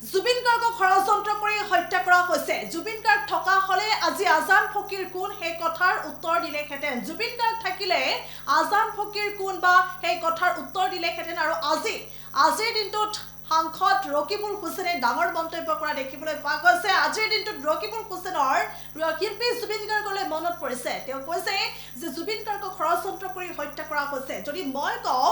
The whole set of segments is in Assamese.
জুবিন গাৰ্গক ষড়যন্ত্ৰ কৰি হত্যা কৰা হৈছে। জুবিন গাৰ্গ থকা হলে আজি আজান ফকীৰ কোন সেই কথাৰ উত্তৰ দিলেহেঁতেন। জুবিন গাৰ্গ থাকিলে আজান ফকীৰ কোন বা সেই কথাৰ উত্তৰ দিলেহেঁতেন। আৰু আজিৰ দিনটোত সাংসদ ৰকিবুল হুছেইনে ডাঙৰ মন্তব্য কৰা দেখিবলৈ পোৱা গৈছে। আজিৰ দিনটোত ৰকিবুল হুছেইনৰ শিল্পী জুবিন গাৰ্গলৈ মনত পৰিছে। তেওঁ কৈছে যে জুবিন গাৰ্গক ষড়যন্ত্ৰ কৰি হত্যা কৰা হৈছে। যদি মই কওঁ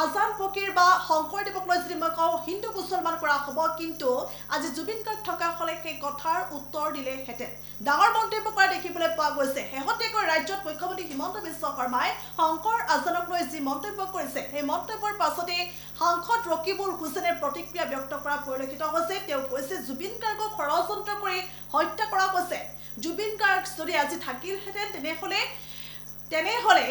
আজান ফকীৰ বা শংকৰদেৱক লৈ যদি মই কওঁ হিন্দু মুছলমান কৰা হ'ব, কিন্তু আজি জুবিন গাৰ্গ থকা হ'লে সেই কথাৰ উত্তৰ দিলেহেঁতেন। ডাঙৰ মন্তব্য কৰা দেখিবলৈ পোৱা গৈছে। শেহতীয়াকৈ ৰাজ্যত মুখ্যমন্ত্ৰী হিমন্ত বিশ্ব শৰ্মাই শংকৰ আজানক লৈ যি মন্তব্য কৰিছে, সেই মন্তব্যৰ পাছতে সাংসদ ৰকিবুল হুছেইনে প্ৰতিক্ৰিয়া ব্যক্ত কৰা পৰিলক্ষিত হৈছে। তেওঁ কৈছে জুবিন গাৰ্গক ষড়যন্ত্ৰ কৰি হত্যা কৰা হৈছে। জুবিন গাৰ্গ যদি আজি থাকিলহেঁতেন তেনেহ'লে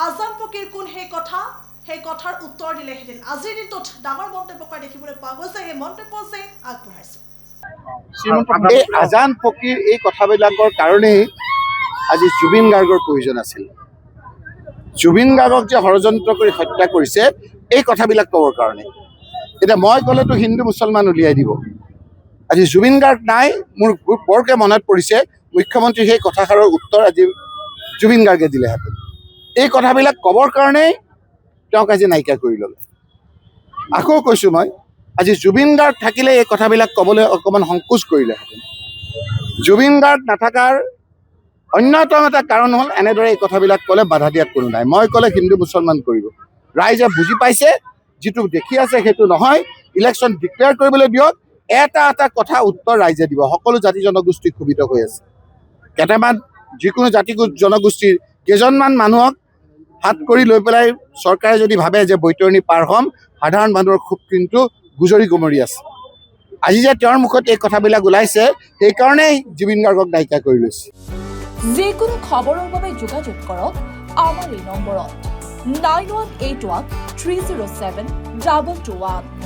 আজান ফকীৰ কোন সেই কথাৰ উত্তৰ দিলেহেঁতেন। আজিৰ দিনটোত ডাঙৰ মন্তব্য কৰা দেখিবলৈ পোৱা গৈছে। সেই মন্তব্য আগবঢ়াইছো। এই আজান ফকীৰ এই কথাবিলাকৰ কাৰণেই আজি জুবিন গাৰ্গৰ প্ৰয়োজন আছিল। জুবিন গাৰ্গক যে ষড়যন্ত্ৰ কৰি হত্যা কৰিছে এই কথাবিলাক ক'বৰ কাৰণে। এতিয়া মই ক'লেতো হিন্দু মুছলমান উলিয়াই দিব। আজি জুবিন গাৰ্গ নাই, মোৰ বৰকৈ মনত পৰিছে মুখ্যমন্ত্ৰী সেই কথাষাৰৰ উত্তৰ আজি জুবিন গাৰ্গে দিলেহেঁতেন। এই কথাবিলাক ক'বৰ কাৰণেই তেওঁক আজি নাইকিয়া কৰি ল'লে। আকৌ কৈছোঁ মই, আজি জুবিন গাৰ্গ থাকিলে এই কথাবিলাক ক'বলৈ অকণমান সংকোচ কৰিলেহেঁতেন। জুবিন গাৰ্গ নাথাকাৰ অন্যতম এটা কাৰণ হ'ল এনেদৰে এই কথাবিলাক ক'লে বাধা দিয়াত কোনো নাই। মই ক'লে হিন্দু মুছলমান কৰিব। ৰাইজে বুজি পাইছে, যিটো দেখি আছে সেইটো নহয়। ইলেকশ্যন ডিক্লেয়াৰ কৰিবলৈ দিয়ক, এটা কথা উত্তৰ ৰাইজে দিব। সকলো জাতি জনগোষ্ঠী ক্ষোভিত হৈ আছে। কেইটামান যিকোনো জাতি জনগোষ্ঠীৰ কেইজনমান মানুহক হাত কৰি লৈ পেলাই চৰকাৰে যদি ভাবে যে বৈতৰণি পাৰ হ'ম, সাধাৰণ মানুহৰ ক্ষোভ কিন্তু গুজৰি গুমৰি আছে। আজি যে তেওঁৰ মুখত এই কথাবিলাক ওলাইছে সেইকাৰণেই জুবিন গাৰ্গক নাইকিয়া কৰি লৈছে। যিকোনো খবৰৰ বাবে যোগাযোগ কৰক আমাৰ এই নম্বৰত 9181 307 2221।